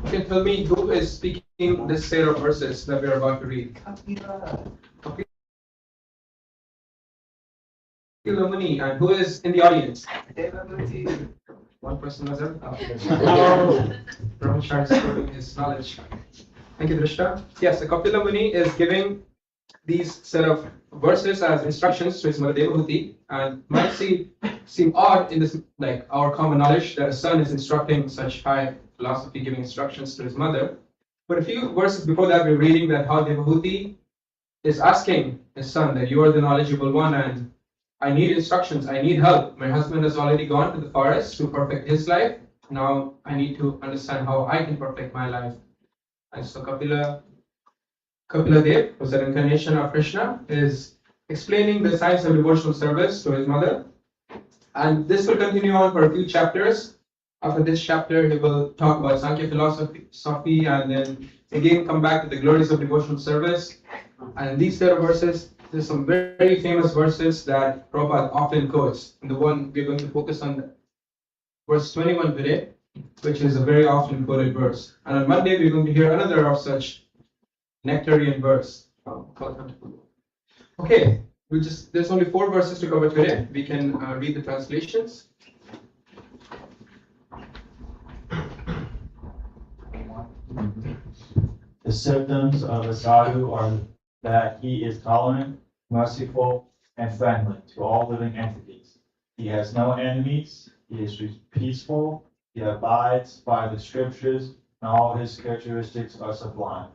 Okay, tell me who is speaking this set of verses that we are about to read. Muni, and who is in the audience? One person was there. Prabhu starts showing his knowledge. Thank you, Drishta. Yes, the Kapila Muni is giving these set of verses as instructions to his mother Devahuti, and might seem odd in this, like our common knowledge, that a son is instructing such high philosophy, giving instructions to his mother. But a few verses before that, we're reading that how Devahuti is asking his son that you are the knowledgeable one, and I need instructions, I need help. My husband has already gone to the forest to perfect his life. Now I need to understand how I can perfect my life. And so Kapila Dev, who's an incarnation of Krishna, is explaining the science of devotional service to his mother. And this will continue on for a few chapters. After this chapter, he will talk about Sankhya philosophy and then again come back to the glories of devotional service. And in these set of verses, there's some very famous verses that Prabhupada often quotes. And the one we're going to focus on, verse 21 today, which is a very often quoted verse. And on Monday, we're going to hear another of such nectarian verse. Okay, there's only 4 verses to cover today. We can read the translations. The symptoms of a sadhu are that he is tolerant, merciful, and friendly to all living entities. He has no enemies, he is peaceful, he abides by the scriptures, and all his characteristics are sublime.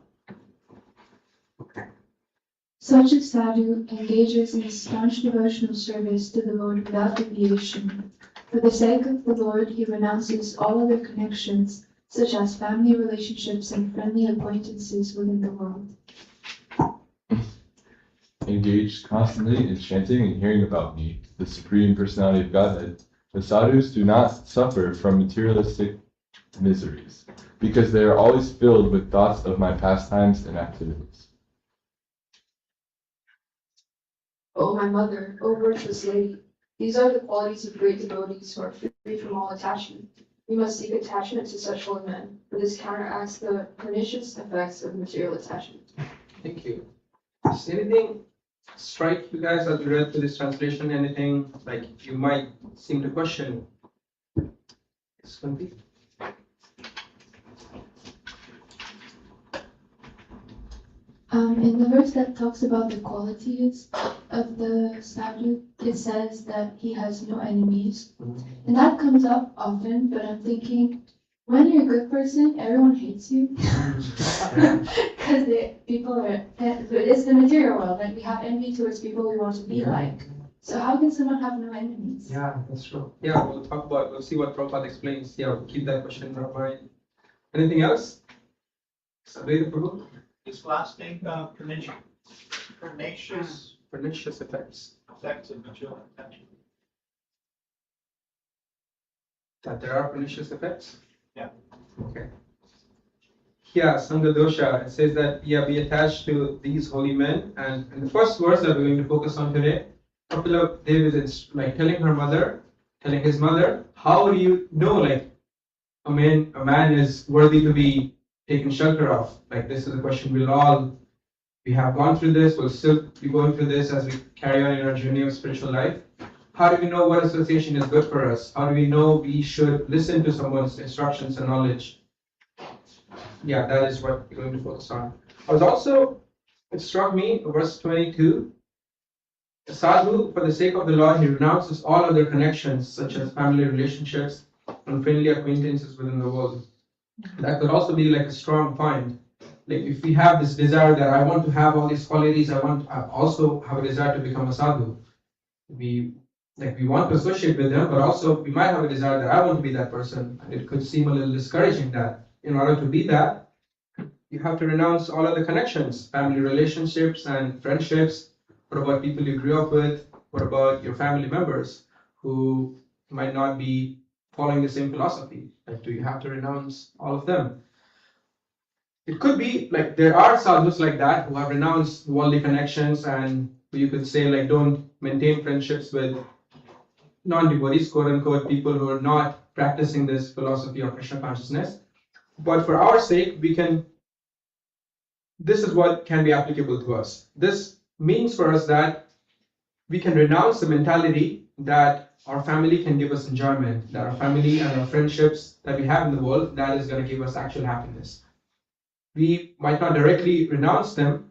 Such a sadhu engages in staunch devotional service to the Lord without deviation. For the sake of the Lord, he renounces all other connections, such as family relationships and friendly acquaintances within the world. Engaged constantly in chanting and hearing about me, the Supreme Personality of Godhead, the sadhus do not suffer from materialistic miseries, because they are always filled with thoughts of my pastimes and activities. O my mother, O virtuous lady, these are the qualities of great devotees who are free from all attachment. We must seek attachment to such holy men, for this counteracts the pernicious effects of material attachment. Thank you. Does anything strike you guys as you read through this translation? Anything like you might seem to question? Yes, Kunti? In the verse that talks about the qualities of the sadhu, it says that he has no enemies. And that comes up often, but I'm thinking, when you're a good person, everyone hates you. Because it's the material world, like we have envy towards people we want to be like. So how can someone have no enemies? Yeah, that's true. Yeah, we'll see what Prabhupada explains. Yeah, we'll keep that question in our mind. Anything else? Sadhu, Prabhu? This last thing, pernicious effects. effects of material attachment. That there are pernicious effects? Yeah. Okay. Yeah, Sangha Dosha, it says that, be attached to these holy men. And in the first verse that we're going to focus on today, Kapila Dev is like telling his mother, how do you know, like, a man is worthy to be taken shelter of? Like, this is a question we have gone through this, we'll still be going through this as we carry on in our journey of spiritual life. How do we know what association is good for us? How do we know we should listen to someone's instructions and knowledge? Yeah, that is what we're going to focus on. It struck me, verse 22, a sadhu, for the sake of the Lord, he renounces all other connections, such as family relationships and friendly acquaintances within the world. That could also be like a strong point. Like if we have this desire that I want to have all these qualities, I also have a desire to become a sadhu. We want to associate with them, but also we might have a desire that I want to be that person. It could seem a little discouraging that in order to be that, you have to renounce all other connections, family relationships and friendships. What about people you grew up with? What about your family members who might not be following the same philosophy? Like, do you have to renounce all of them? It could be like there are sadhus like that who have renounced worldly connections, and you could say like don't maintain friendships with non-devotees, quote unquote, people who are not practicing this philosophy of Krishna consciousness. But for our sake, this is what can be applicable to us. This means for us that we can renounce the mentality that our family can give us enjoyment, that our family and our friendships that we have in the world, that is going to give us actual happiness. We might not directly renounce them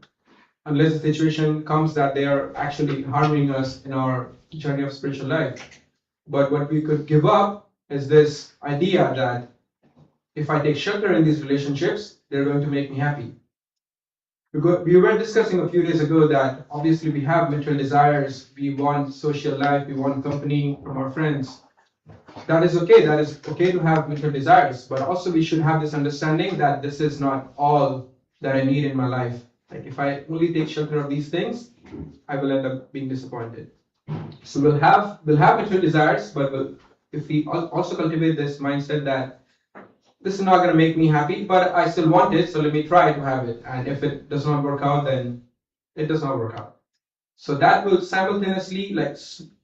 unless the situation comes that they are actually harming us in our journey of spiritual life. But what we could give up is this idea that if I take shelter in these relationships, they're going to make me happy. We were discussing a few days ago that obviously we have material desires, we want social life, we want company from our friends. That is okay to have material desires, but also we should have this understanding that this is not all that I need in my life. Like if I only take shelter of these things, I will end up being disappointed. So we'll have material desires, but if we also cultivate this mindset that this is not going to make me happy, but I still want it, so let me try to have it. And if it does not work out, then it does not work out. So that will simultaneously,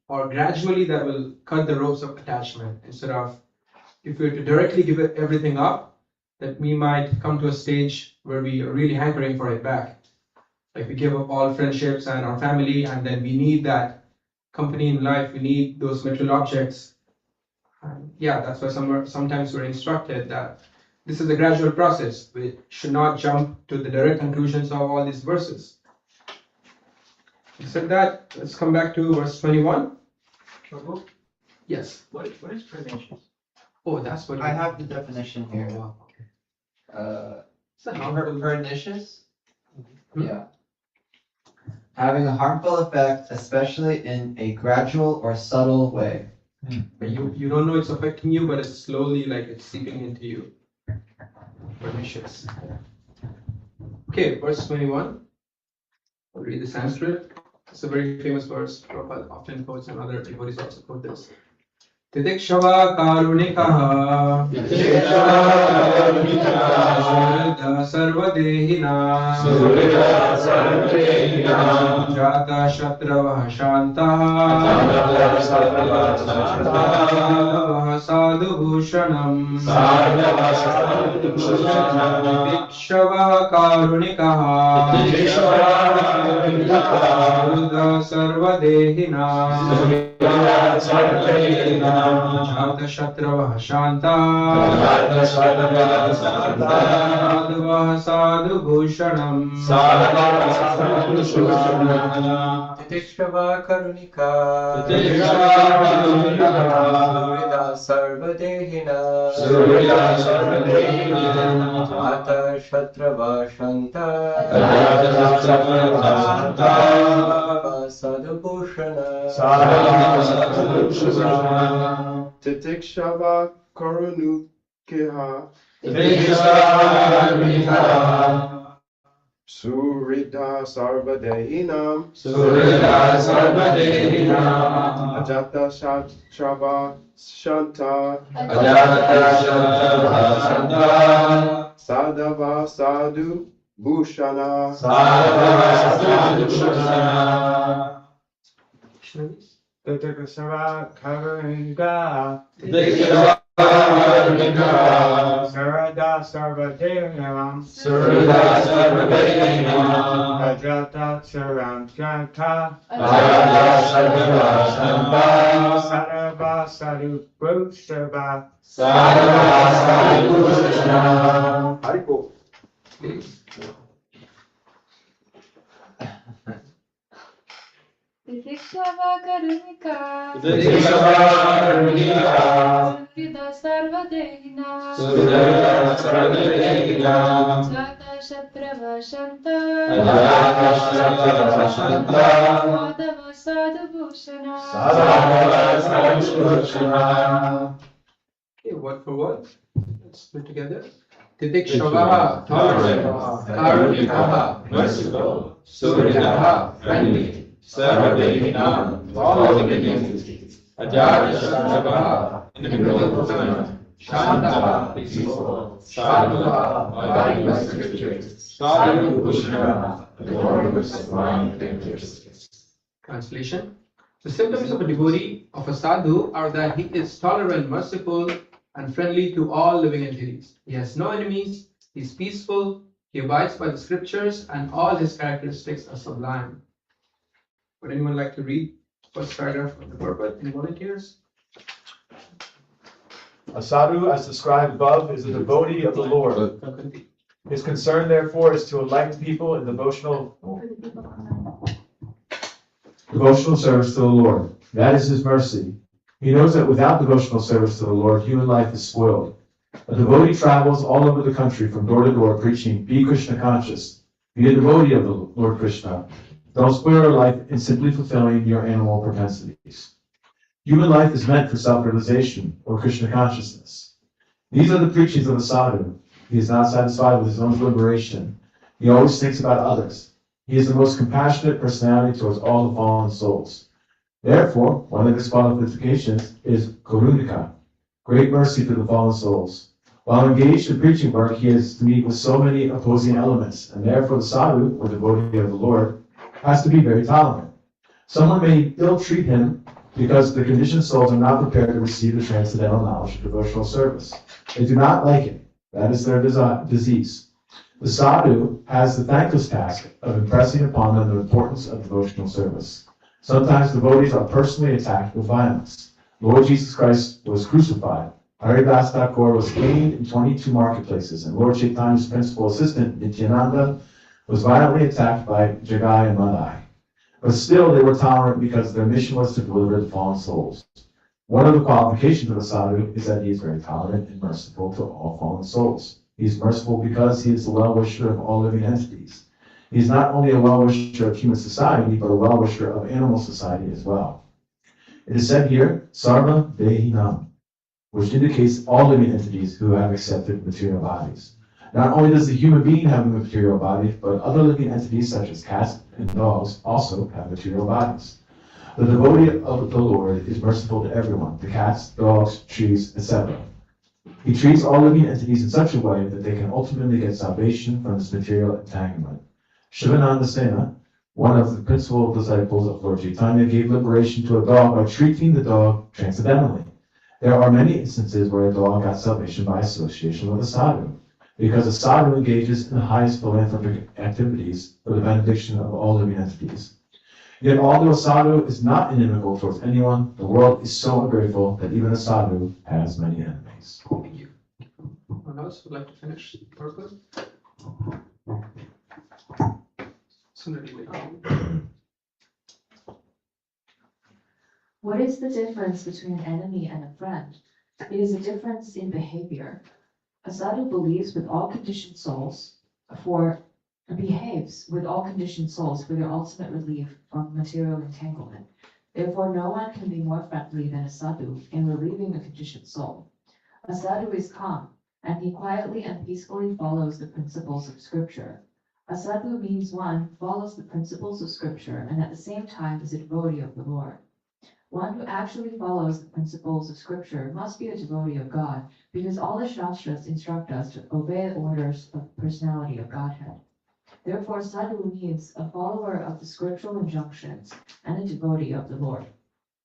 or gradually, that will cut the ropes of attachment. Instead of, if we were to directly give it everything up, that we might come to a stage where we are really hankering for it back. Like we give up all friendships and our family, and then we need that company in life, we need those material objects. That's why sometimes we're instructed that this is a gradual process. We should not jump to the direct conclusions of all these verses. Said that, let's come back to verse 21. Prabhu, Yes. what is pernicious? Oh, that's what I have the definition here. Oh, wow. It's a Pernicious? Hmm? Yeah. Having a harmful effect, especially in a gradual or subtle way. You don't know it's affecting you, but it's slowly it's seeping into you. Pernicious. Okay, verse 21. I'll read the Sanskrit. It's a very famous verse. Prabhupada often quotes, and other devotees also quote this. Titikshava karunikaha sarvadehina jata shatravah shantah sadhu bhushanam titikshava karunikaha sarvadehina Jata Shatravah Shanta Sadhavah Sadhu Bhushanam Titikshava Karunika Surida Sarvadehina Jata Shatrava Shanta Sadhu Bhushana Titikshava Karunukeha Surita Sarvadehinam Ajata Shatrava Shanta Sadhava Sadhu Bhushana Titikshava Karunika Sarada Sarvadehinam Ajata Saramjanta Sadhava Sadhu Bhushava Hariko. Titikshava Karunika Surida Sarvadehina Jata Shatrava Shanta Sadhava Sadhu Bhushana. Okay, word for word. Let's put together. Titikshava, tolerant, karunikaha, merciful, suridaha, friendly, sarvadehina, all living entities, ajata shatravah, indivisible, shanta, peaceful, sadhuva, abiding by scriptures, sadhu bhushana, glorious divine characteristics. Translation. The symptoms of a devotee of a sadhu are that he is tolerant, merciful, and friendly to all living entities. He has no enemies, he's peaceful, he abides by the scriptures, and all his characteristics are sublime. Would anyone like to read the first paragraph of the purport? Any volunteers? A sadhu, as described above, is a devotee of the Lord. His concern, therefore, is to enlighten people in devotional service to the Lord. That is his mercy. He knows that without devotional service to the Lord, human life is spoiled. A devotee travels all over the country from door to door preaching, be Krishna conscious, be a devotee of the Lord Krishna. Don't spoil your life in simply fulfilling your animal propensities. Human life is meant for self-realization or Krishna consciousness. These are the preachings of a sadhu. He is not satisfied with his own liberation. He always thinks about others. He is the most compassionate personality towards all the fallen souls. Therefore, one of his qualifications is Gauranga, great mercy to the fallen souls. While engaged in preaching work, he has to meet with so many opposing elements, and therefore the sadhu, or devotee of the Lord, has to be very tolerant. Someone may ill-treat him because the conditioned souls are not prepared to receive the transcendental knowledge of devotional service. They do not like it. That is their disease. The sadhu has the thankless task of impressing upon them the importance of devotional service. Sometimes devotees are personally attacked with violence. Lord Jesus Christ was crucified. Haridas Thakur was caned in 22 marketplaces, and Lord Chaitanya's principal assistant, Nityananda, was violently attacked by Jagai and Madai. But still, they were tolerant because their mission was to deliver the fallen souls. One of the qualifications of a sadhu is that he is very tolerant and merciful to all fallen souls. He is merciful because he is the well-wisher of all living entities. He is not only a well-wisher of human society, but a well-wisher of animal society as well. It is said here, Sarva Dehinam, which indicates all living entities who have accepted material bodies. Not only does the human being have a material body, but other living entities such as cats and dogs also have material bodies. The devotee of the Lord is merciful to everyone, the cats, dogs, trees, etc. He treats all living entities in such a way that they can ultimately get salvation from this material entanglement. Shivananda Sena, one of the principal disciples of Lord Chaitanya, gave liberation to a dog by treating the dog transcendentally. There are many instances where a dog got salvation by association with a sadhu, because a sadhu engages in the highest philanthropic activities for the benediction of all living entities. Yet although a sadhu is not inimical towards anyone, the world is so ungrateful that even a sadhu has many enemies. Thank you. Anyone else would like to finish the purpose? What is the difference between an enemy and a friend? It is a difference in behavior. A sadhu believes with all conditioned souls behaves with all conditioned souls for their ultimate relief from material entanglement. Therefore, no one can be more friendly than a sadhu in relieving a conditioned soul. A sadhu is calm, and he quietly and peacefully follows the principles of scripture. A sadhu means one who follows the principles of scripture and at the same time is a devotee of the Lord. One who actually follows the principles of scripture must be a devotee of God, because all the Shastras instruct us to obey the orders of the personality of Godhead. Therefore, sadhu means a follower of the scriptural injunctions and a devotee of the Lord.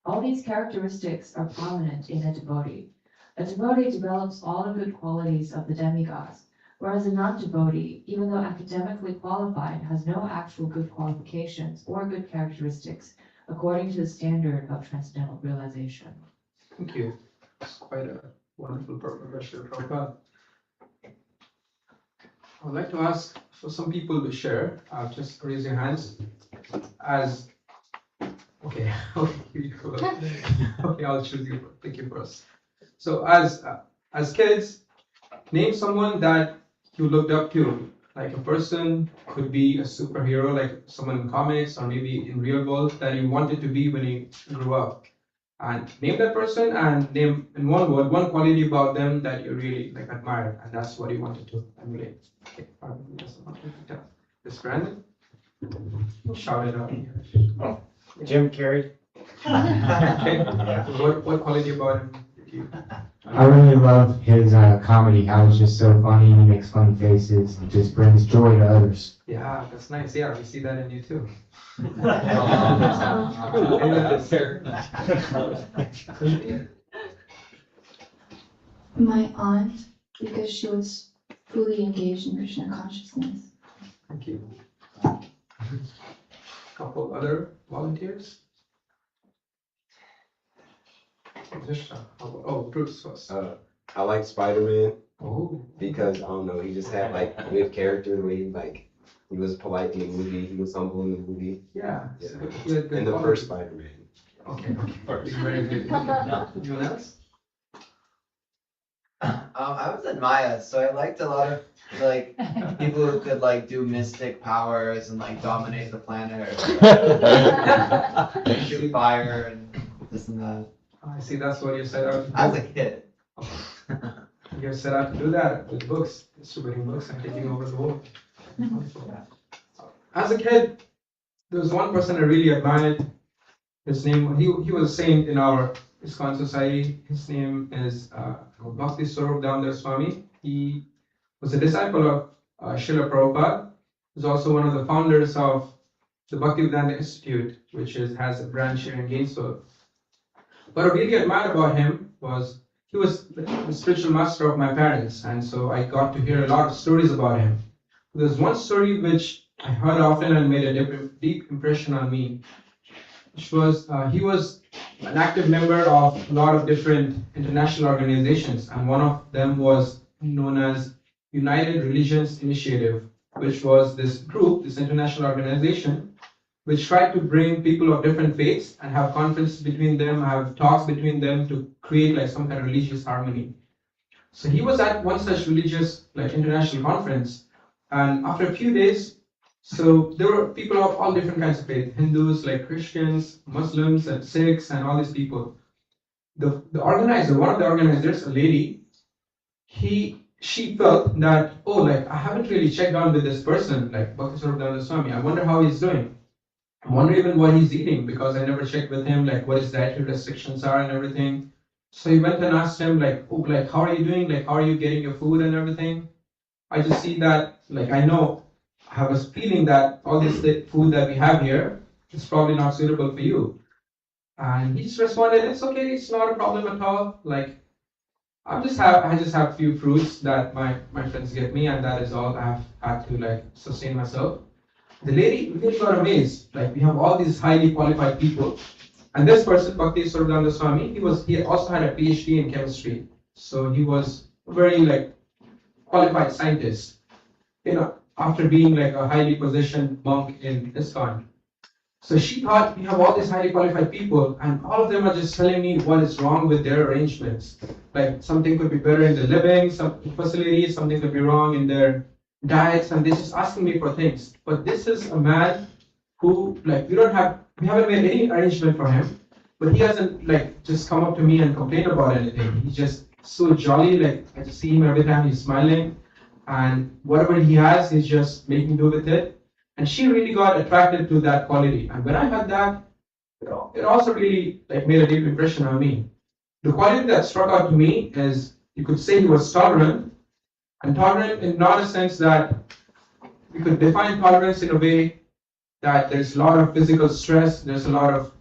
All these characteristics are prominent in a devotee. A devotee develops all the good qualities of the demigods, whereas a non-devotee, even though academically qualified, has no actual good qualifications or good characteristics according to the standard of transcendental realization. Thank you. It's quite a wonderful purpose, Prabhupada. I would like to ask for some people to share. Just raise your hands. Okay, I'll choose you. Thank you first. So, as kids, name someone that you looked up to, like a person, could be a superhero, like someone in comics or maybe in real world that you wanted to be when you grew up. And name that person and name in one word, one quality about them that you really admired, and that's what you wanted to emulate. Okay, this Brandon? Shout it out. Jim Carrey. Okay. What quality about him did you? I really love his comedy. How it's just so funny. He makes funny faces. It just brings joy to others. Yeah, that's nice. Yeah, we see that in you too. My aunt, because she was fully engaged in Krishna consciousness. Thank you. Couple other volunteers? Oh, Bruce was. I like Spider-Man Oh. because I don't know, he just had like good character the way he was polite in the movie, he was humble in the movie. Yeah. Yeah. He had good And the quality. first Spider-Man. Okay. Very good. Anyone else? I was in Maya, so I liked a lot of like people who could like do mystic powers and like dominate the planet, or shoot fire and this and that. I see that's what you set out to do. As a kid. You set out to do that with books, distributing books and taking over the world. As a kid, there was one person I really admired. His name, he was a saint in our ISKCON society. His name is Bhakti Swarup Damodar Swami. He was a disciple of Srila Prabhupada. He was also one of the founders of the Bhaktivedanta Institute, which has a branch here in Gainesville. What I really admired about him was he was the spiritual master of my parents, and so I got to hear a lot of stories about him. There's one story which I heard often and made a deep impression on me, which was he was an active member of a lot of different international organizations, and one of them was known as United Religions Initiative, which was this group, this international organization, which tried to bring people of different faiths and have conferences between them, have talks between them to create like some kind of religious harmony. So he was at one such religious like international conference, and after a few days, so there were people of all different kinds of faith, Hindus, like Christians, Muslims, and Sikhs, and all these people. The organizer, one of the organizers, a lady, she felt that, oh, like I haven't really checked on with this person, like Bhakti Swarup Damodar Swami. I wonder how he's doing. I wonder even what he's eating, because I never checked with him, like what his dietary restrictions are and everything. So he went and asked him, like, oh, like how are you doing? Like how are you getting your food and everything? I just see that, like I have a feeling that all this food that we have here is probably not suitable for you. And he just responded, it's okay, it's not a problem at all. Like I just have few fruits that my friends get me, and that is all. I have had to like sustain myself. The lady really got amazed. Like we have all these highly qualified people, and this person, Bhakti Swarup Damodar Swami, he also had a PhD in chemistry, so he was a very like qualified scientist. After being like a highly positioned monk in ISKCON. So she thought, we have all these highly qualified people, and all of them are just telling me what is wrong with their arrangements. Like something could be better in the living, some facilities, something could be wrong in their diets, and they're just asking me for things. But this is a man who, like, we haven't made any arrangement for him, but he hasn't like just come up to me and complain about anything. He's just so jolly, like I just see him every time he's smiling. And whatever he has, he's just making do with it. And she really got attracted to that quality. And when I heard that, it also really like made a deep impression on me. The quality that struck out to me is, you could say he was tolerant, and tolerant in not a sense that we could define tolerance in a way that there's a lot of physical stress, there's a lot of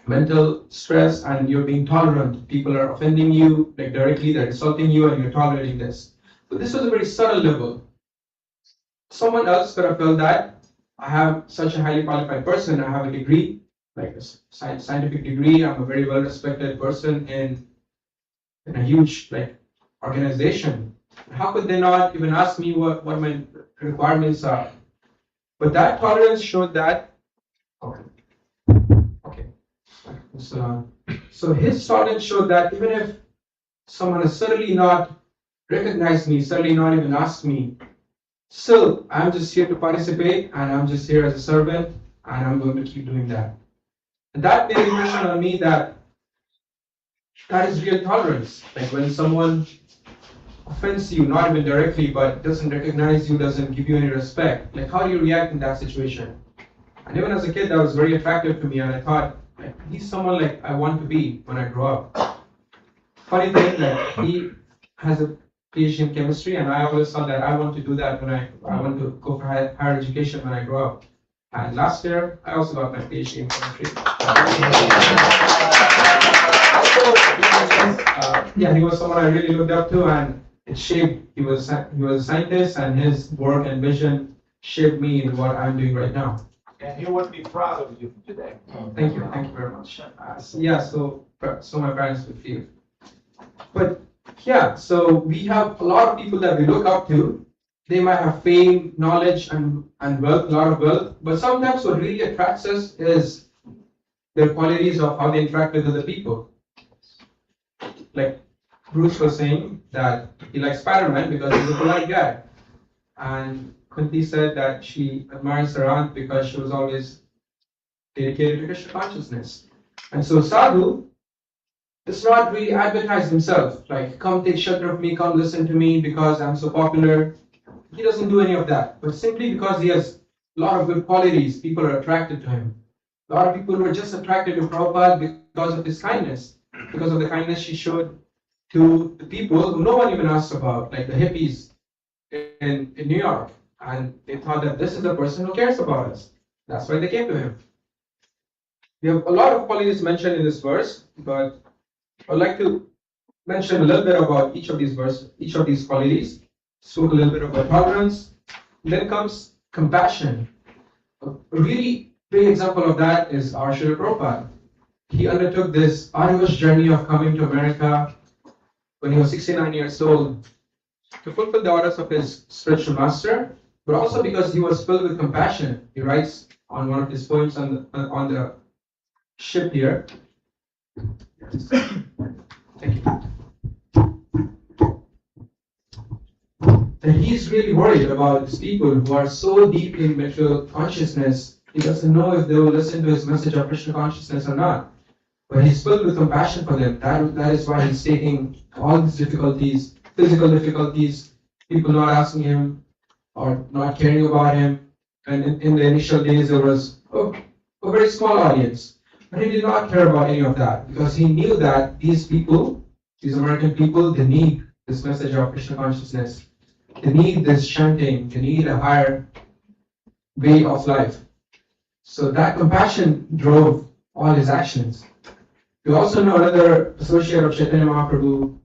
mental stress, and you're being tolerant. People are offending you like directly, they're insulting you, and you're tolerating this. So this was a very subtle level. Someone else could have felt that I have such a highly qualified person, I have a degree, like a scientific degree, I'm a very well respected person in a huge like organization. How could they not even ask me what my requirements are? But that tolerance showed that, okay. So his tolerance showed that even if someone has certainly not recognized me, certainly not even asked me, still I'm just here to participate, and I'm just here as a servant, and I'm going to keep doing that. And that made an impression on me that is real tolerance. Like when someone offends you, not even directly, but doesn't recognize you, doesn't give you any respect, like how do you react in that situation? And even as a kid, that was very attractive to me, and I thought, like, he's someone like I want to be when I grow up. Funny thing, like he has a PhD in chemistry, and I always thought that I want to do that when I want to go for higher education when I grow up. And last year, I also got my PhD in chemistry. He was someone I really looked up to, and it shaped. He was a scientist, and his work and vision shaped me in what I'm doing right now. And he would be proud of you today. Thank you very much. So my parents would feel. But so we have a lot of people that we look up to. They might have fame, knowledge, and wealth, a lot of wealth. But sometimes what really attracts us is their qualities of how they interact with other people. Like Bruce was saying that he likes Spider-Man because he's a polite guy. And Kunti said that she admires her aunt because she was always dedicated to Krishna consciousness. And so Sadhu does not really advertise himself, like, come take shelter of me, come listen to me because I'm so popular. He doesn't do any of that, but simply because he has a lot of good qualities, people are attracted to him. A lot of people were just attracted to Prabhupada because of his kindness, because of the kindness he showed to the people who no one even asked about, like the hippies in New York. And they thought that this is the person who cares about us. That's why they came to him. We have a lot of qualities mentioned in this verse, but I'd like to mention a little bit about each of these qualities. Spoke a little bit about tolerance. Then comes compassion. A really big example of that is our Srila Prabhupada. He undertook this arduous journey of coming to America when he was 69 years old to fulfill the orders of his spiritual master, but also because he was filled with compassion. He writes on one of his poems on the ship here. Thank you. That he's really worried about these people who are so deep in material consciousness. He doesn't know if they will listen to his message of Krishna consciousness or not. But he's filled with compassion for them. That is why he's taking all these difficulties, physical difficulties, people not asking him or not caring about him. And in the initial days, there was a very small audience. But he did not care about any of that because he knew that these people, these American people, they need this message of Krishna consciousness. They need this chanting. They need a higher way of life. So that compassion drove all his actions. We also know another associate of Chaitanya Mahaprabhu,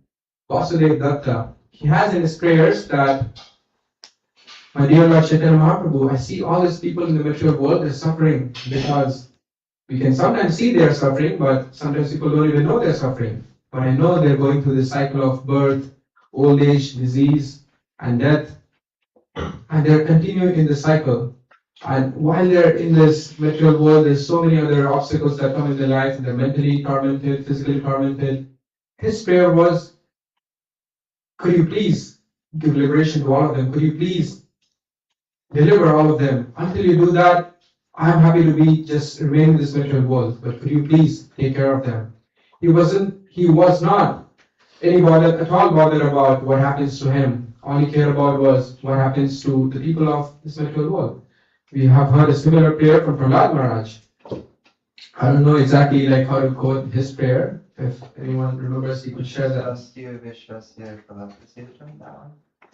Vasudev Datta. He has in his prayers that, my dear Lord Chaitanya Mahaprabhu, I see all these people in the material world, they're suffering because we can sometimes see they're suffering, but sometimes people don't even know they're suffering. But I know they're going through this cycle of birth, old age, disease, and death, and they're continuing in the cycle. And while they're in this material world, there's so many other obstacles that come in their life, and they're mentally tormented, physically tormented. His prayer was, could you please give liberation to all of them? Could you please deliver all of them? Until you do that, I'm happy to just remain in this material world, but could you please take care of them? He was not at all bothered about what happens to him. All he cared about was what happens to the people of this material world. We have heard a similar prayer from Prahlad Maharaj. I don't know exactly how to quote his prayer. If anyone remembers, he could share that.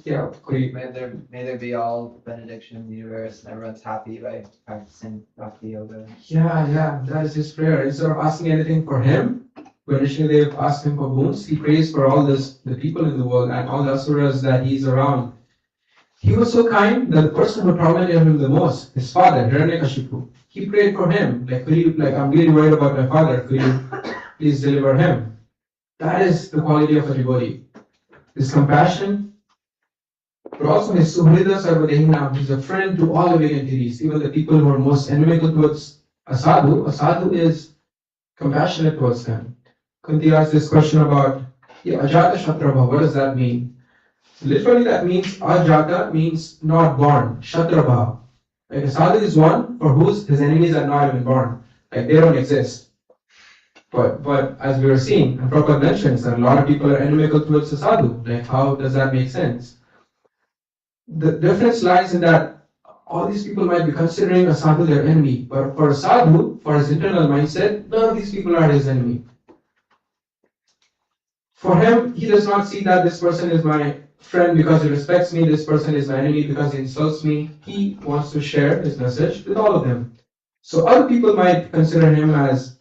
Yeah, May there be all benediction in the universe and everyone's happy by practicing bhakti yoga. Yeah, that is his prayer. Instead of asking anything for him, when Vishnudev asked him for boons, he prays for all the people in the world and all the asuras that he's around. He was so kind that the person who tormented him the most, his father, Hiranyakashipu, he prayed for him. I'm really worried about my father. Could you please deliver him? That is the quality of a devotee. His compassion, but also his suhrida sarvadehinam. He's a friend to all living entities, even the people who are most inimical towards a sadhu. A sadhu is compassionate towards them. Kunti asked this question about ajata shatrabha. What does that mean? Literally, that means ajata means not born. Shatrabha. Like a sadhu is one for whose his enemies are not even born. Like they don't exist. But as we were seeing, and Prabhupada mentions that a lot of people are inimical towards a sadhu. Like how does that make sense? The difference lies in that all these people might be considering a sadhu their enemy, but for a sadhu, for his internal mindset, none of these people are his enemy. For him, he does not see that this person is my friend because he respects me, this person is my enemy because he insults me. He wants to share his message with all of them. So other people might consider him as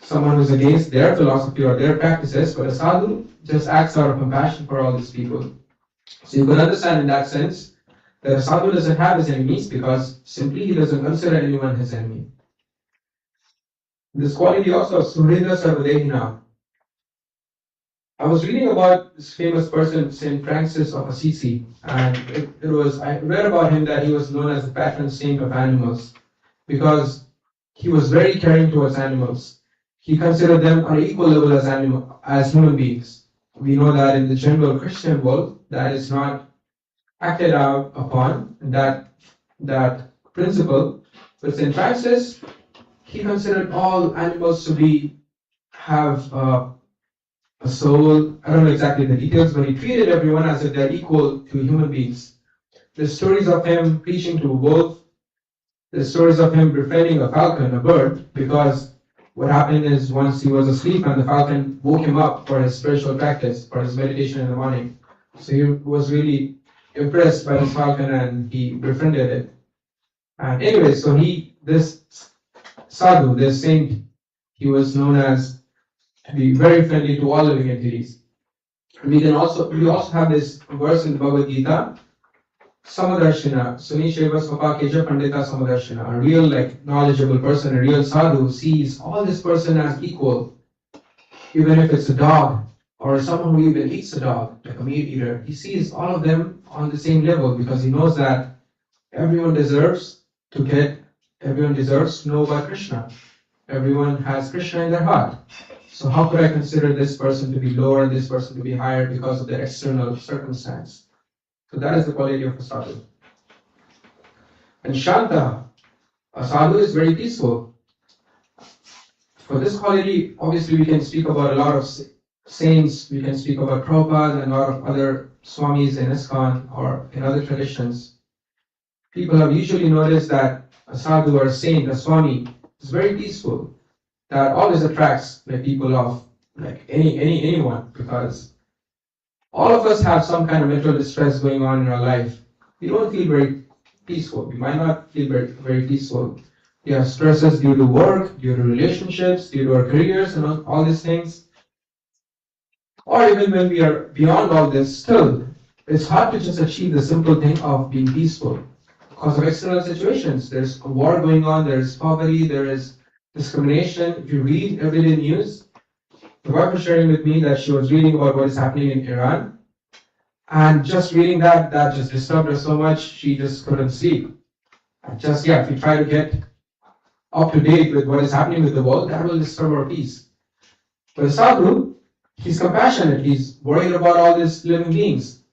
someone who's against their philosophy or their practices, but a sadhu just acts out of compassion for all these people. So you can understand in that sense that a sadhu doesn't have his enemies because simply he doesn't consider anyone his enemy. This quality also of Suhrida Sarvadehina. I was reading about this famous person, Saint Francis of Assisi, and I read about him that he was known as the patron saint of animals because he was very caring towards animals. He considered them on an equal level as human beings. We know that in the general Christian world, that is not acted out upon that principle. But Saint Francis, he considered all animals to have a soul. I don't know exactly the details, but he treated everyone as if they're equal to human beings. There's stories of him preaching to a wolf. There's stories of him befriending a falcon, a bird, because what happened is once he was asleep and the falcon woke him up for his spiritual practice, for his meditation in the morning. So he was really impressed by this falcon and he befriended it. And anyway, so this sadhu, this saint, he was known as to be very friendly to all living entities. We also have this verse in the Bhagavad Gita, Samadarshina, Suni Sheva Svapa Keja Pandita Samadarshina. A real knowledgeable person, a real sadhu sees all this person as equal. Even if it's a dog or someone who even eats a dog, like a meat eater, he sees all of them on the same level because he knows that everyone deserves to know about Krishna. Everyone has Krishna in their heart. So how could I consider this person to be lower and this person to be higher because of their external circumstance? So that is the quality of a sadhu. And Shanta, a sadhu is very peaceful. For this quality, obviously we can speak about a lot of saints, we can speak about Prabhupada and a lot of other swamis in ISKCON or in other traditions. People have usually noticed that a sadhu or a saint, a swami, is very peaceful. That always attracts people of anyone, because all of us have some kind of mental distress going on in our life. We don't feel very peaceful. We might not feel very, very peaceful. We have stresses due to work, due to relationships, due to our careers and all these things. Or even when we are beyond all this, still, it's hard to just achieve the simple thing of being peaceful because of external situations. There's a war going on, there's poverty, there is discrimination. If you read everyday news, the wife was sharing with me that she was reading about what is happening in Iran, and just reading that just disturbed her so much she just couldn't sleep. And if you try to get up to date with what is happening with the world, that will disturb our peace. But the sadhu, he's compassionate, he's worried about all these living beings,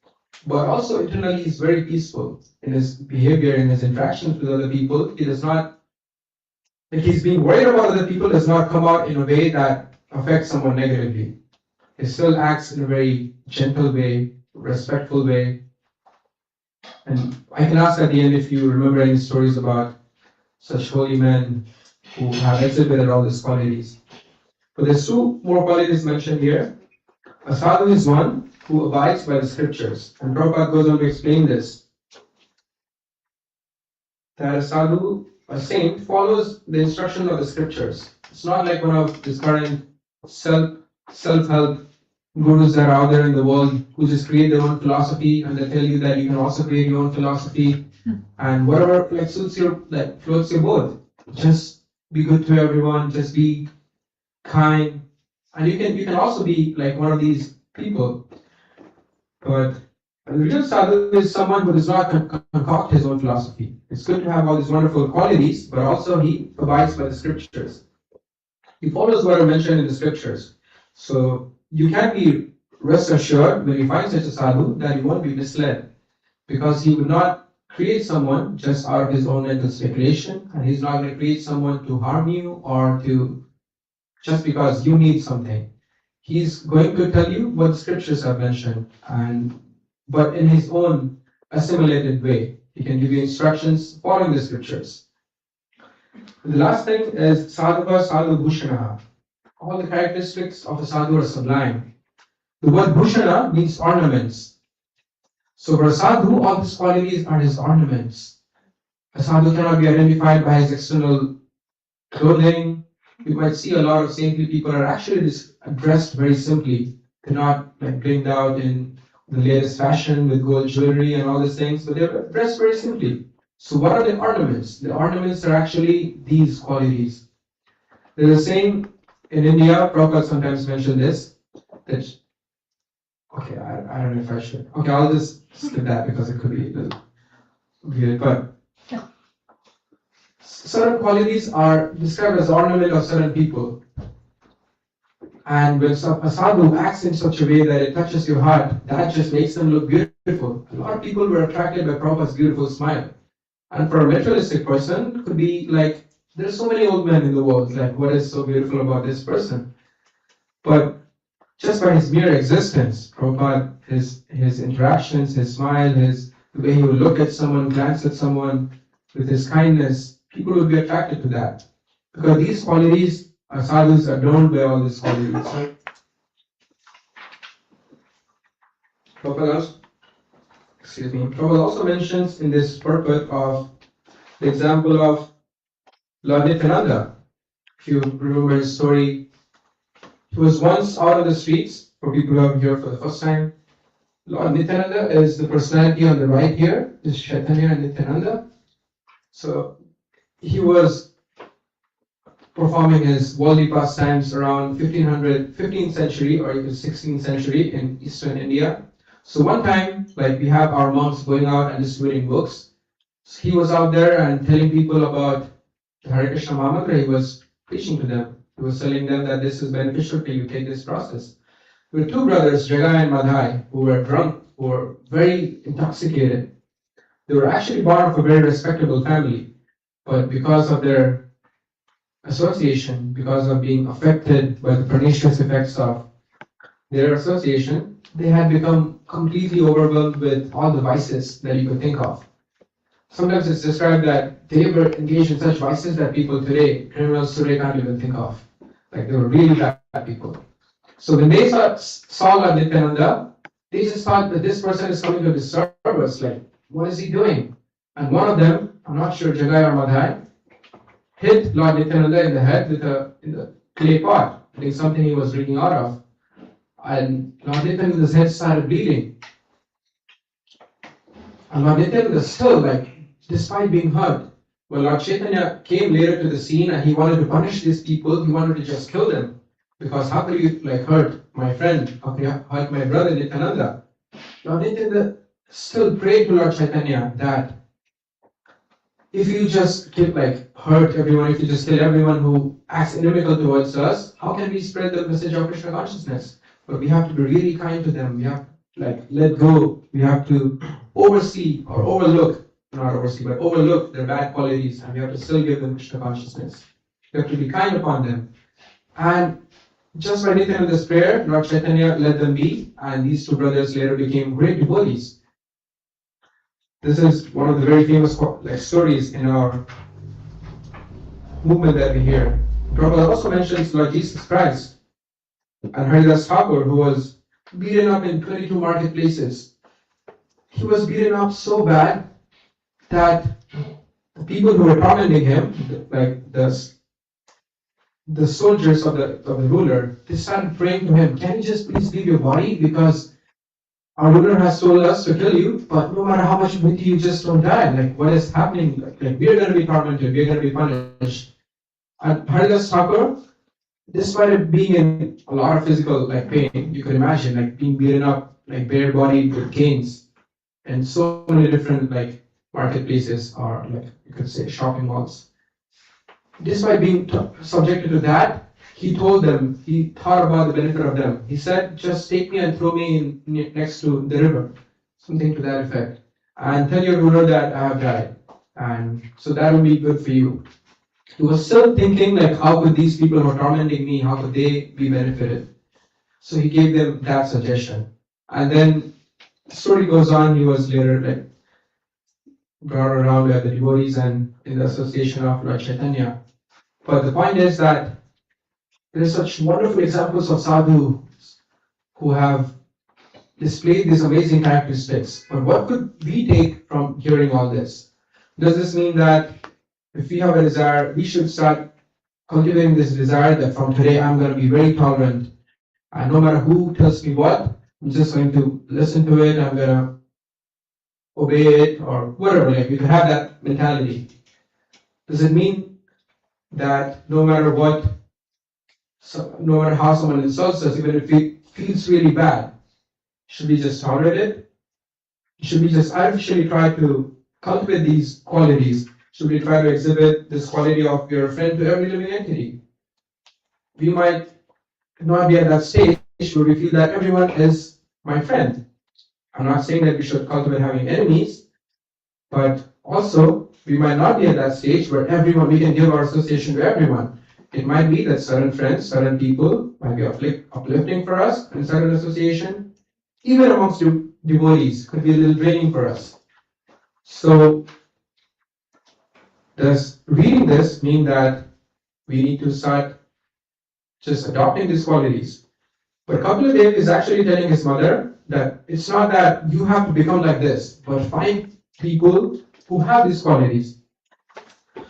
but also internally he's very peaceful in his behavior, in his interactions with other people. He does not, he's being worried about other people does not come out in a way that affects someone negatively. He still acts in a very gentle way, respectful way. And I can ask at the end if you remember any stories about such holy men who have exhibited all these qualities. But there's two more qualities mentioned here. A sadhu is one who abides by the scriptures. And Prabhupada goes on to explain this. That a sadhu, a saint, follows the instruction of the scriptures. It's not like one of these current self-help gurus that are out there in the world who just create their own philosophy and they tell you that you can also create your own philosophy and whatever suits your, floats your boat. Just be good to everyone, just be kind, and you can also be like one of these people. But a real sadhu is someone who does not concoct his own philosophy. It's good to have all these wonderful qualities, but also he abides by the scriptures. He follows what are mentioned in the scriptures. So you can be rest assured when you find such a sadhu that you won't be misled, because he would not create someone just out of his own mental speculation, and he's not going to create someone to harm you or to just because you need something. He's going to tell you what the scriptures have mentioned, but in his own assimilated way. He can give you instructions following the scriptures. The last thing is sadhuva sadhu bhushana. All the characteristics of a sadhu are sublime. The word bhushana means ornaments. So for a sadhu, all these qualities are his ornaments. A sadhu cannot be identified by his external clothing, you might see a lot of saintly people are actually just dressed very simply. They're not like blinged out in the latest fashion with gold jewelry and all these things, but they're dressed very simply. So what are the ornaments? The ornaments are actually these qualities. There's a saying in India, Prabhupada sometimes mentioned this, that, okay, I don't know if I should. Okay, I'll just skip that because it could be a little weird, but certain qualities are described as ornament of certain people. And when a sadhu acts in such a way that it touches your heart, that just makes them look beautiful. A lot of people were attracted by Prabhupada's beautiful smile. And for a materialistic person, it could be like, there's so many old men in the world, like what is so beautiful about this person? But just by his mere existence, Prabhupada, his interactions, his smile, the way he would look at someone, glance at someone with his kindness, people would be attracted to that. Because these qualities, sadhus are adorned by all these qualities. Prabhupada also mentions in this purport of the example of Lord Nityananda. If you remember his story, he was once out on the streets, for people who are here for the first time. Lord Nityananda is the personality on the right here, is Chaitanya Nityananda. So he was performing his worldly pastimes around 15th century or even 16th century in eastern India. So one time, like we have our monks going out and distributing books. So he was out there and telling people about the Hare Krishna Mahamantra. He was preaching to them. He was telling them that this is beneficial for you, take this process. There were two brothers, Jagai and Madhai, who were drunk, who were very intoxicated. They were actually born of a very respectable family, but because of their association, because of being affected by the pernicious effects of their association, they had become completely overwhelmed with all the vices that you could think of. Sometimes it's described that they were engaged in such vices that people today, criminals today, can't even think of. Like they were really bad people. So when they saw Lord Nityananda, they just thought that this person is coming to disturb us. Like, what is he doing? And one of them, I'm not sure, Jagai or Madhai, hit Lord Nityananda in the head with in the clay pot. I think something he was drinking out of. And Lord Nityananda's head started bleeding. And Lord Nityananda still, like, despite being hurt, when Lord Chaitanya came later to the scene and he wanted to punish these people, he wanted to just kill them. Because how could you hurt my friend? How could you hurt my brother Nityananda? Lord Nityananda still prayed to Lord Chaitanya that if you just hurt everyone, if you just kill everyone who acts inimical towards us, how can we spread the message of Krishna consciousness? But we have to be really kind to them. We have to let go. We have to oversee or overlook, not oversee, but overlook their bad qualities, and we have to still give them Krishna consciousness. We have to be kind upon them. And just by Nityananda's prayer, Lord Chaitanya let them be, and these two brothers later became great devotees. This is one of the very famous stories in our movement that we hear. Prabhupada also mentions Lord Jesus Christ and Haridas Thakur, who was beaten up in 22 marketplaces. He was beaten up so bad that the people who were tormenting him, like the soldiers of the ruler, they started praying to him, can you just please leave your body, because our ruler has told us to kill you, but no matter how much we beat you, you just don't die. Like, what is happening? Like we're going to be tormented, we're going to be punished. And Haridas Thakur, despite it being in a lot of physical pain, you could imagine being beaten up, bare bodied with canes, and so many different marketplaces or you could say shopping malls. Despite being subjected to that, he told them, he thought about the benefit of them. He said, just take me and throw me next to the river, something to that effect, and tell your ruler that I have died, and so that will be good for you. He was still thinking how could these people who are tormenting me, how could they be benefited? So he gave them that suggestion. And then the story goes on, he was later brought around by the devotees and in the association of Lord Chaitanya. But the point is that there are such wonderful examples of sadhus who have displayed these amazing characteristics. But what could we take from hearing all this? Does this mean that if we have a desire, we should start cultivating this desire that from today I'm going to be very tolerant. And no matter who tells me what, I'm just going to listen to it, I'm going to obey it, or whatever. Like, you can have that mentality. Does it mean that no matter what, no matter how someone insults us, even if it feels really bad, should we just tolerate it? Should we just artificially try to cultivate these qualities? Should we try to exhibit this quality of your friend to every living entity? We might not be at that stage where we feel that everyone is my friend. I'm not saying that we should cultivate having enemies, but also we might not be at that stage where we can give our association to everyone. It might be that certain friends, certain people might be uplifting for us, and certain association, even amongst devotees, could be a little draining for us. So, does reading this mean that we need to start just adopting these qualities? But Kapila Dev is actually telling his mother that it's not that you have to become like this, but find people who have these qualities.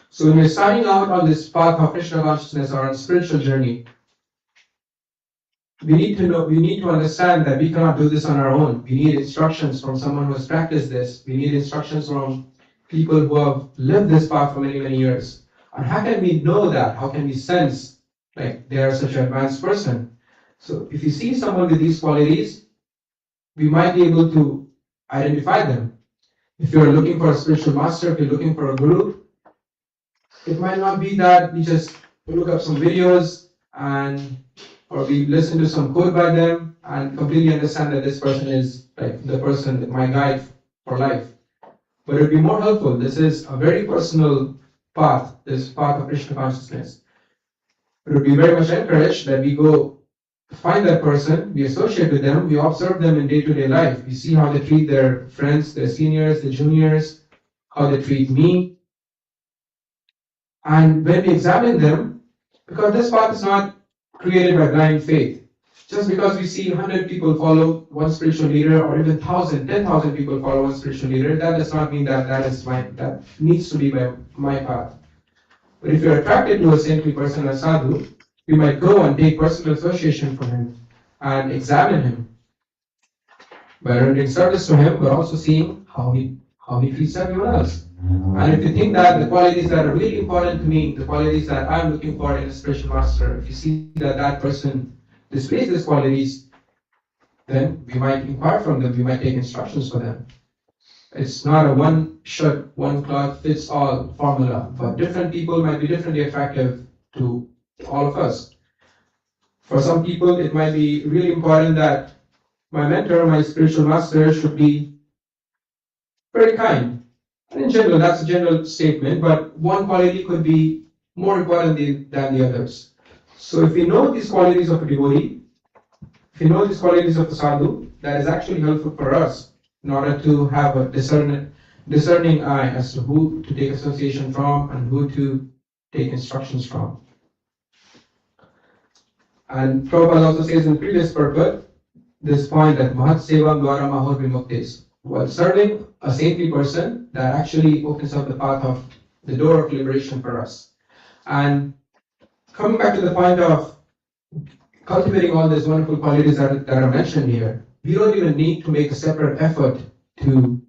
So when we're starting out on this path of Krishna consciousness or on spiritual journey, we need to understand that we cannot do this on our own. We need instructions from someone who has practiced this. We need instructions from people who have lived this path for many, many years. And how can we know that? How can we sense like they are such an advanced person? So if you see someone with these qualities, we might be able to identify them. If you're looking for a spiritual master, if you're looking for a guru, it might not be that we just look up some videos or we listen to some quote by them and completely understand that this person is like the person, my guide for life. But it would be more helpful. This is a very personal path, this path of Krishna consciousness. It would be very much encouraged that we go find that person, we associate with them, we observe them in day-to-day life. We see how they treat their friends, their seniors, their juniors, how they treat me. And when we examine them, because this path is not created by blind faith. Just because we see 100 people follow one spiritual leader, or even 1,000, 10,000 people follow one spiritual leader, that does not mean that that needs to be my path. But if you're attracted to a saintly person like Sadhu, you might go and take personal association from him and examine him by rendering service to him, but also seeing how he treats everyone else. And if you think that the qualities that are really important to me, the qualities that I'm looking for in a spiritual master, if you see that that person displays these qualities, then we might inquire from them, we might take instructions for them. It's not a one shirt, one cloth fits all formula, but different people might be differently attractive to all of us. For some people, it might be really important that my mentor, my spiritual master, should be very kind. And in general, that's a general statement, but one quality could be more important than the others. So if we know these qualities of a devotee, if we know these qualities of a sadhu, that is actually helpful for us in order to have a discerning eye as to who to take association from and who to take instructions from. And Prabhupada also says in previous purport, this point that Mahat Sevam Dwara Mahor Vimuktis, while serving a saintly person, that actually opens up the path of the door of liberation for us. And coming back to the point of cultivating all these wonderful qualities that are mentioned here, we don't even need to make a separate effort to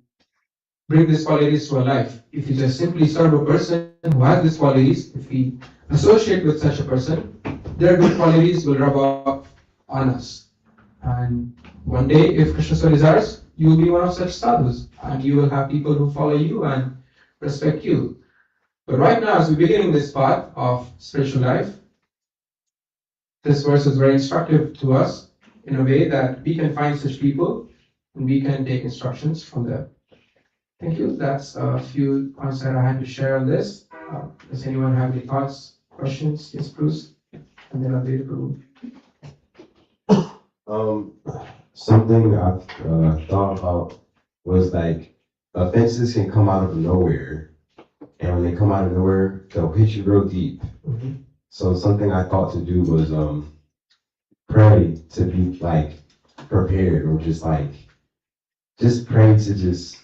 bring these qualities to our life. If you just simply serve a person who has these qualities, if we associate with such a person, their good qualities will rub off on us. And one day, if Krishna so desires, you will be one of such sadhus, and you will have people who follow you and respect you. But right now, as we're beginning this path of spiritual life, this verse is very instructive to us in a way that we can find such people and we can take instructions from them. Thank you. That's a few points that I had to share on this. Does anyone have any thoughts, questions? Yes, Bruce? And then I'll be Prabhu. Something I've thought about was like offenses can come out of nowhere, and when they come out of nowhere, they'll hit you real deep. Mm-hmm. So something I thought to do was pray to be like prepared, or just pray to just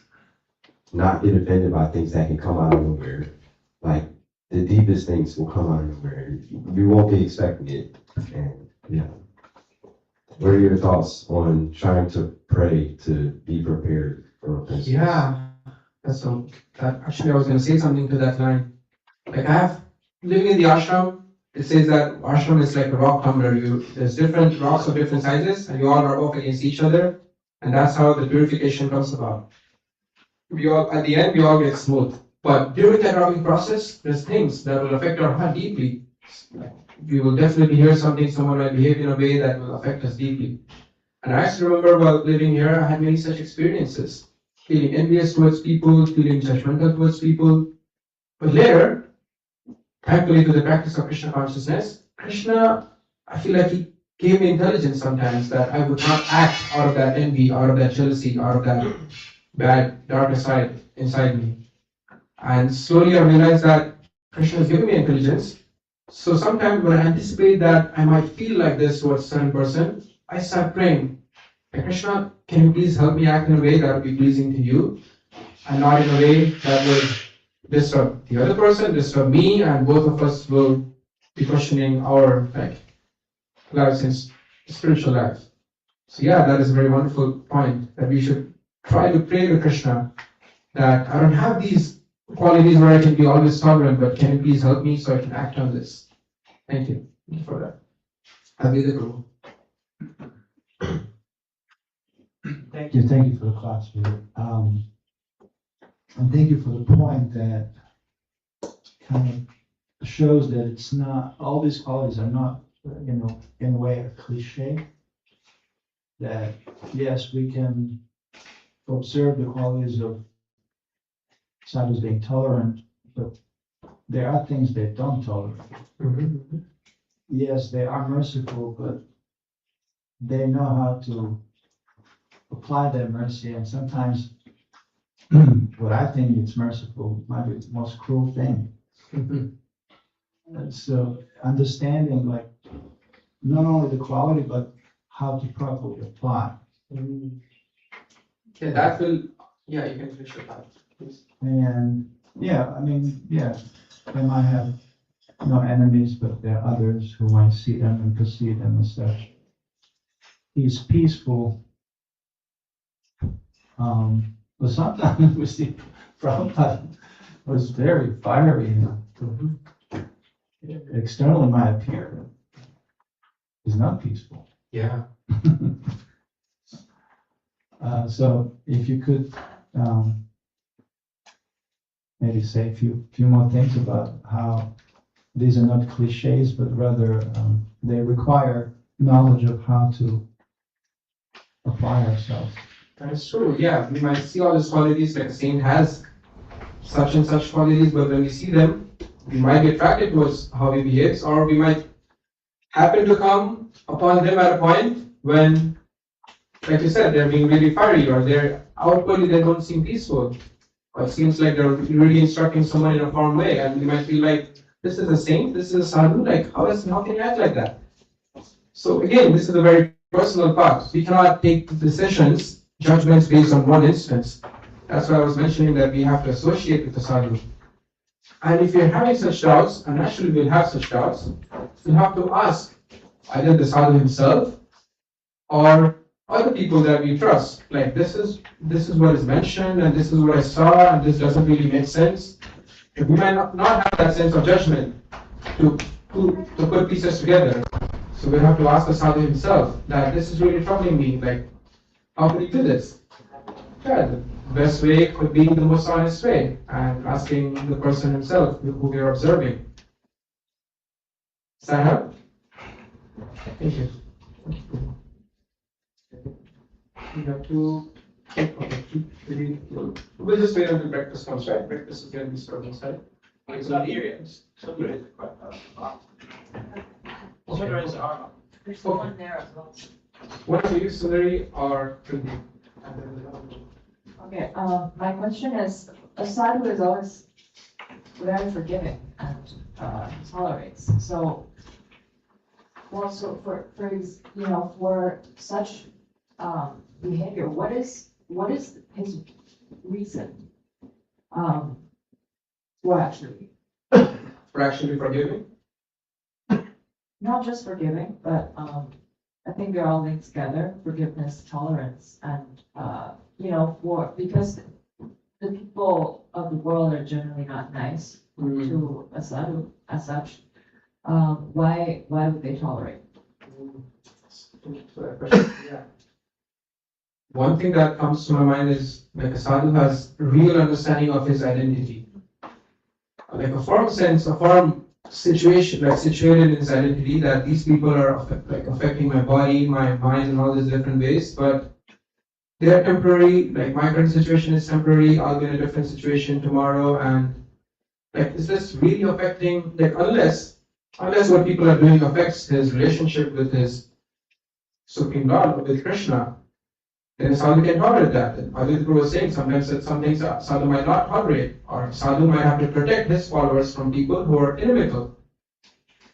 not get offended by things that can come out of nowhere. Like the deepest things will come out of nowhere. You won't be expecting it. And yeah. What are your thoughts on trying to pray to be prepared for repentance? Yeah, actually I was going to say something to that line. Like I have living in the ashram. It says that ashram is like a rock tumbler. There's different rocks of different sizes, and you all are off against each other, and that's how the purification comes about. At the end, we all get smooth. But during that rocking process, there's things that will affect our heart deeply. We will definitely hear something, someone might behave in a way that will affect us deeply. And I actually remember while living here, I had many such experiences. Feeling envious towards people, feeling judgmental towards people. But later, thankfully to the practice of Krishna consciousness, Krishna, I feel like he gave me intelligence sometimes that I would not act out of that envy, out of that jealousy, out of that bad, darker side inside me. And slowly I realized that Krishna has given me intelligence. So sometimes when I anticipate that I might feel like this towards a certain person, I start praying, "Hey Krishna, can you please help me act in a way that will be pleasing to you, and not in a way that will disturb the other person, disturb me, and both of us will be questioning our lives in spiritual life." So yeah, that is a very wonderful point that we should try to pray to Krishna that I don't have these qualities where I can be always tolerant, but can you please help me so I can act on this? Thank you for that. Prabhu. Thank you for the class. And thank you for the point that kind of shows that it's not, all these qualities are not, in a way, a cliche. That yes, we can observe the qualities of sadhus being tolerant, but there are things they don't tolerate. Mm-hmm. Yes, they are merciful, but they know how to apply their mercy, and sometimes what I think is merciful might be the most cruel thing. And so understanding not only the quality, but how to properly apply. Yeah, that will, yeah, you can finish your thought, please. And they might have no enemies, but there are others who might see them and perceive them as such. He's peaceful, but sometimes we see Prabhupada was very fiery. Externally might appear he's not peaceful. Yeah. So if you could maybe say a few more things about how these are not cliches, but rather they require knowledge of how to apply ourselves. That is true. Yeah, we might see all these qualities, like a saint has such and such qualities, but when we see them, we might be attracted towards how he behaves, or we might happen to come upon them at a point when, like you said, they're being really fiery, or they're outwardly they don't seem peaceful, or it seems like they're really instructing someone in a firm way, and we might feel like this is a saint, this is a sadhu, like how can you act like that? So again, this is a very personal part. We cannot take decisions, judgments based on one instance. That's why I was mentioning that we have to associate with the sadhu. And if you're having such doubts, and naturally we'll have such doubts, you have to ask either the sadhu himself or other people that we trust. Like this is what is mentioned, and this is what I saw, and this doesn't really make sense. If we might not have that sense of judgment to put pieces together. So we have to ask the sadhu himself that this is really troubling me. Like, how could he do this? Yeah, the best way could be the most honest way, and asking the person himself who we are observing. Does that help? Thank you. We have to. We'll just wait until breakfast comes, right? Breakfast is going to be served inside. It's not here yet. Children are. There's one there as well. What are you, Sundari or Pradeep? Okay, my question is, a sadhu is always very forgiving and tolerates. So, also for such behavior, what is his reason? Well, actually, for actually forgiving? Not just forgiving, but I think they're all linked together, forgiveness, tolerance, and because the people of the world are generally not nice to a sadhu as such. Why would they tolerate? Yeah. One thing that comes to my mind is like a sadhu has real understanding of his identity. Like a firm sense, a firm situation, like situated in his identity that these people are affecting my body, my mind in all these different ways, but they are temporary, like my current situation is temporary, I'll be in a different situation tomorrow, and like is this really affecting, like unless what people are doing affects his relationship with his Supreme Lord, with Krishna, then Sadhu can tolerate that. And Aditya was saying sometimes that some things Sadhu might not tolerate, or Sadhu might have to protect his followers from people who are inimical.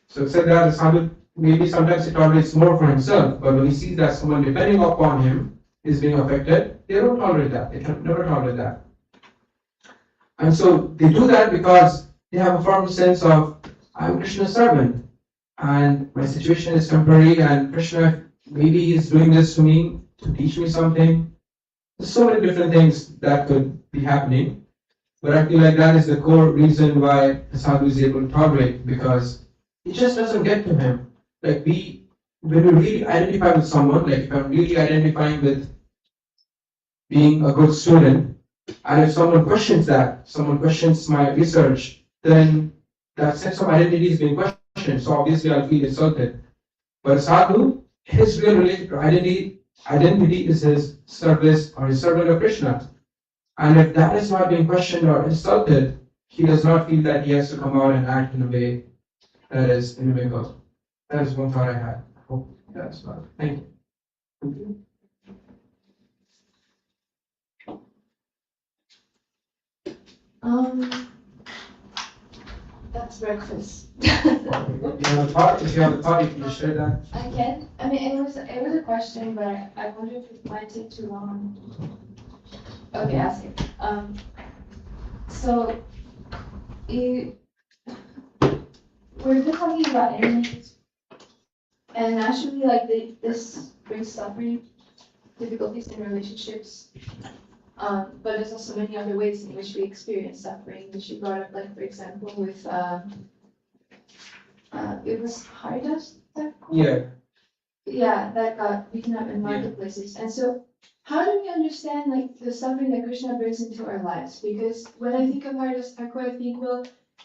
So it said that the Sadhu maybe sometimes he tolerates more for himself, but when he sees that someone depending upon him is being affected, they don't tolerate that. They can never tolerate that. And so they do that because they have a firm sense of, I'm Krishna's servant, and my situation is temporary, and Krishna maybe is doing this to me to teach me something. There's so many different things that could be happening, but I feel like that is the core reason why the sadhu is able to tolerate, because it just doesn't get to him. Like when we really identify with someone, like if I'm really identifying with being a good student, and if someone questions that, someone questions my research, then that sense of identity is being questioned. So obviously I'll feel insulted. But a sadhu, his real identity is his service or his servant of Krishna. And if that is not being questioned or insulted, he does not feel that he has to come out and act in a way that is inimical. That is one thought I had. I hope that's well. Thank you. That's breakfast. If you have a thought, you can share that. I can. I mean, it was a question, but I wonder if it might take too long. Okay, ask it. So we're just talking about enemies, and actually, like this brings suffering, difficulties in relationships. But there's also many other ways in which we experience suffering, which you brought up, like for example with it was Haridas that Yeah. Yeah, that got beaten up in marketplaces. And so how do we understand like the suffering that Krishna brings into our lives? Because when I think of Haridas Thakur, I think, well,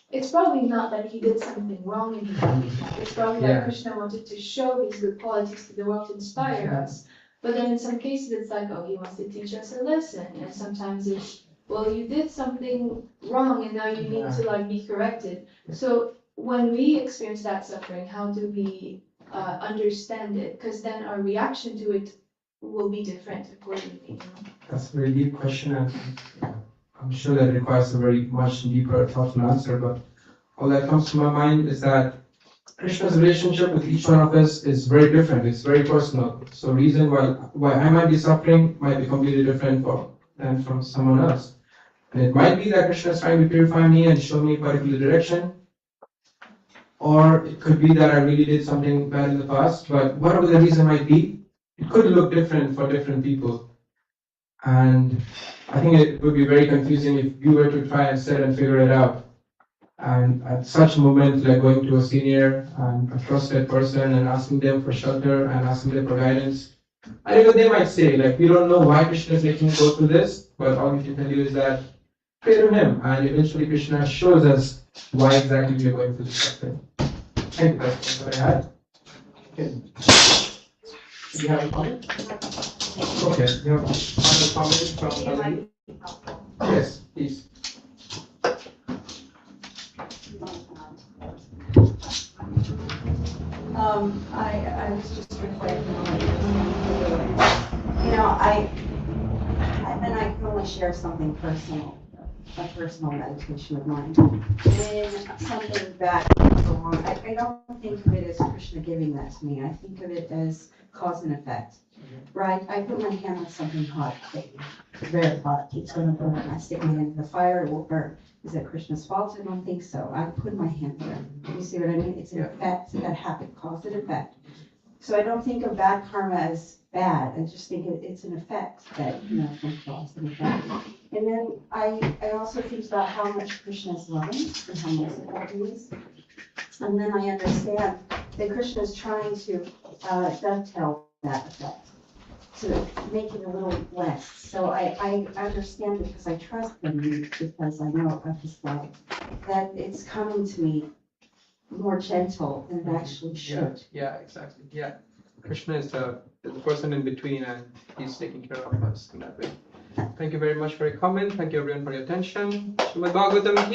it's probably not that he did something wrong and he got beaten up. It's probably that Krishna wanted to show his good qualities to the world to inspire us. But then in some cases it's like, oh, he wants to teach us a lesson. And sometimes it's, well, you did something wrong and now you need to like be corrected. So when we experience that suffering, how do we understand it? Because then our reaction to it will be different accordingly. You know? That's a very deep question, and I'm sure that requires a very much deeper thoughtful answer. But all that comes to my mind is that Krishna's relationship with each one of us is very different. It's very personal. So reason why I might be suffering might be completely different than from someone else. And it might be that Krishna is trying to purify me and show me a particular direction. Or it could be that I really did something bad in the past. But whatever the reason might be, it could look different for different people. And I think it would be very confusing if you were to try and sit and figure it out. And at such a moment, like going to a senior and a trusted person and asking them for shelter and asking them for guidance, and even they might say, like, we don't know why Krishna is making you go through this, but all we can tell you is that pray to him, and eventually Krishna shows us why exactly we are going through this suffering. Thank you, that's what I had. Okay. Do you have a comment? Okay, you have a final comment from Sadhu? Yes, please. I was just reflecting on, you know, and I can only share something personal. a personal meditation of mine. When something bad comes along, I don't think of it as Krishna giving that to me. I think of it as cause and effect. Right? I put my hand on something hot, very hot, it's going to burn. I stick my hand in the fire, it will burn. Is it Krishna's fault? I don't think so. I put my hand there. You see what I mean? It's an effect that happened, cause and effect. So I don't think of bad karma as bad. I just think it's an effect that, from cause and effect. And then I also think about how much Krishna is loving and how merciful he is. And then I understand that Krishna is trying to dovetail that effect, to make it a little less. So I understand because I trust him, because I know of his love, that it's coming to me more gentle than it actually should. Yeah, exactly. Yeah. Krishna is the person in between, and he's taking care of us in that way. Thank you very much for your comment. Thank you everyone for your attention. Srimad Bhagavatam ki